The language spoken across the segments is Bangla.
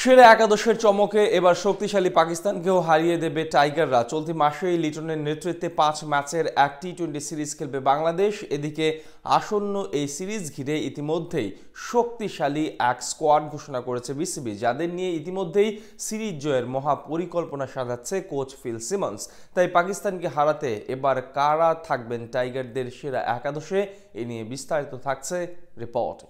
সেরা একাদশের চমকে এবার শক্তিশালী পাকিস্তানকেও হারিয়ে দেবে টাইগাররা। চলতি মাসেই লিটনের নেতৃত্বে 5 ম্যাচের এক টি-20 সিরিজ খেলবে বাংলাদেশ। এদিকে আসন্ন এই সিরিজ ঘিরে ইতিমধ্যেই শক্তিশালী এক স্কোয়াড ঘোষণা করেছে বিসিবি, যাদের নিয়ে ইতিমধ্যেই সিরিজ জয়ের মহা পরিকল্পনা সাজাচ্ছে কোচ ফিল সিমন্স। তাই পাকিস্তানকে হারাতে এবার কারা থাকবেন টাইগারদের সেরা একাদশে, এ নিয়ে বিস্তারিত থাকছে রিপোর্টে।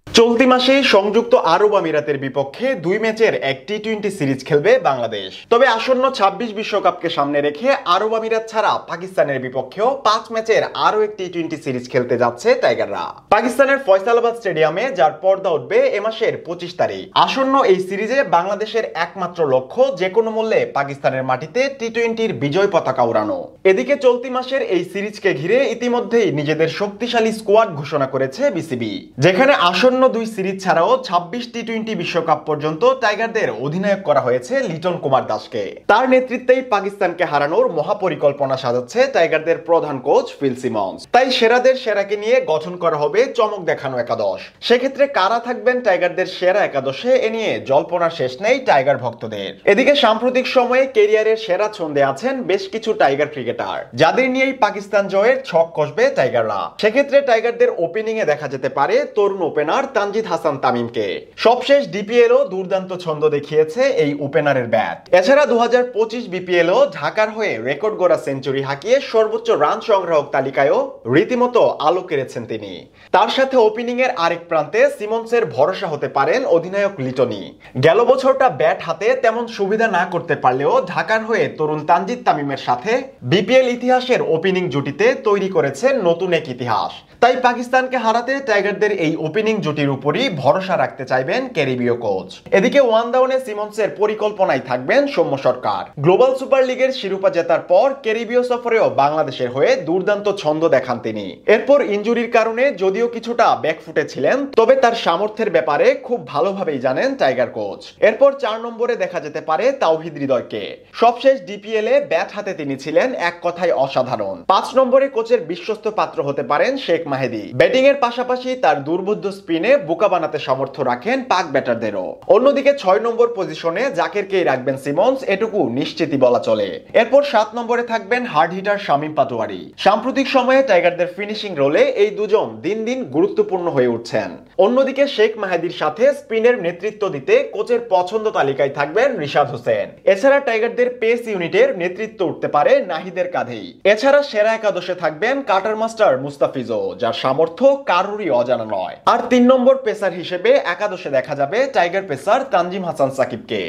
চলতি মাসে সংযুক্ত আরব আমিরাতের বিপক্ষে 2 ম্যাচের এক টি-20 সিরিজ খেলবে বাংলাদেশ। তবে আসন্ন 26 বিশ্বকাপকে সামনে রেখে আরব আমিরাত ছাড়া পাকিস্তানের বিপক্ষেও 5 ম্যাচের আরও এক টি-20 সিরিজ খেলতে যাচ্ছে টাইগাররা পাকিস্তানের ফয়সালাবাদ স্টেডিয়ামে, যার পর্দা উঠবে এ মাসের 25 তারিখ। আসন্ন এই সিরিজে বাংলাদেশের একমাত্র লক্ষ্য যে কোনো মূল্যে পাকিস্তানের মাটিতে টি-20-র বিজয় পতাকা উড়ানো। এদিকে চলতি মাসের এই সিরিজকে ঘিরে ইতিমধ্যেই নিজেদের শক্তিশালী স্কোয়াড ঘোষণা করেছে বিসিবি, যেখানে আসন্ন 2 সিরিজ ছাড়াও 26 টি-20 বিশ্বকাপ পর্যন্ত টাইগারদের অধিনায়ক করা হয়েছে লিটন কুমার দাসকে। তার নেতৃত্বেই পাকিস্তানকে হারানোর মহাপরিকল্পনা সাজাচ্ছে টাইগারদের প্রধান কোচ ফিল সিমন্স। তাই সেরাদের সেরাকে নিয়ে গঠন করা হবে চমক দেখানো একাদশ। সেক্ষেত্রে কারা থাকবেন টাইগারদের সেরা একাদশে, এ নিয়ে জল্পনার শেষ নেই টাইগার ভক্তদের। এদিকে সাম্প্রতিক সময়ে ক্যারিয়ারের সেরা ছন্দে আছেন বেশ কিছু টাইগার ক্রিকেটার, যাদের নিয়েই পাকিস্তান জয়ের ছক কষবে টাইগাররা। সেক্ষেত্রে টাইগারদের ওপেনিং এ দেখা যেতে পারে তরুণ ওপেনার তানজিদ হাসান তামিমকে। সবশেষ ডিপিএলও দুর্দান্ত ছন্দ দেখিয়েছে এই ওপেনারের ব্যাট। এছাড়া 2025 বিপিএলও ঢাকার হয়ে রেকর্ড গড়া সেঞ্চুরি হাঁকিয়ে সর্বোচ্চ রান সংগ্রাহক তালিকায়ও রীতিমতো আলো কেড়েছেন তিনি। তার সাথে ওপেনিং এর আরেক প্রান্তে সিমন্সের ভরসা হতে পারেন অধিনায়ক লিটনি। গেল বছরটা ব্যাট হাতে তেমন সুবিধা না করতে পারলেও ঢাকার হয়ে তরুণ তানজিদ তামিমের সাথে বিপিএল ইতিহাসের ওপেনিং জুটিতে তৈরি করেছেন নতুন এক ইতিহাস। তাই পাকিস্তানকে হারাতে টাইগারদের এই ওপেনিং জুটির উপরই ভরসা রাখতে চাইবেন ক্যারিবীয় কোচ। এদিকে ওয়ান ডাউনে সিমন্সের পরিকল্পনায় থাকবেন সৌম্য সরকার। গ্লোবাল সুপার লিগের শিরোপা জেতার পর ক্যারিবীয় সফরেও বাংলাদেশের হয়ে দুর্দান্ত ছন্দ দেখান তিনি। এরপর ইনজুরির কারণে যদিও কিছুটা ব্যাকফুটে ছিলেন, তবে তার সামর্থ্যের ব্যাপারে খুব ভালোভাবেই জানেন টাইগার কোচ। এরপর 4 নম্বরে দেখা যেতে পারে তাওহিদ হৃদয়কে। সবশেষ ডিপিএল এ ব্যাট হাতে তিনি ছিলেন এক কথায় অসাধারণ। 5 নম্বরে কোচের বিশ্বস্ত পাত্র হতে পারেন শেখ মাহেদী। ব্যাটিং এর পাশাপাশি তার দুর্বোধ্য স্পিনে বোকা বানাতে সামর্থ্য রাখেন পাক ব্যাটারদেরও। অন্যদিকে 6 নম্বর পজিশনে জাকেরকেই রাখবেন সিমন্স, এটুকু নিশ্চিতই বলা চলে। এরপর 7 নম্বরে থাকবেন হার্ড হিটার শামীম পাটোয়ারি। সাম্প্রতিক সময়ে টাইগারদের ফিনিশিং রোলে এই দুজন দিন দিন গুরুত্বপূর্ণ হয়ে উঠছেন। অন্যদিকে শেখ মাহেদীর সাথে স্পিনের নেতৃত্ব দিতে কোচের পছন্দ তালিকায় থাকবেন রিশাদ হোসেন। এছাড়া টাইগারদের পেস ইউনিটের নেতৃত্ব উঠতে পারে নাহিদের কাঁধেই। এছাড়া সেরা একাদশে থাকবেন কাটার মাস্টার মুস্তাফিজও, যার সামর্থ্য কারোরই অজানা নয়। আর 3 নম্বর পেসার হিসেবে একাদশে দেখা যাবে টাইগার পেসার তানজিম হাসান সাকিবকে।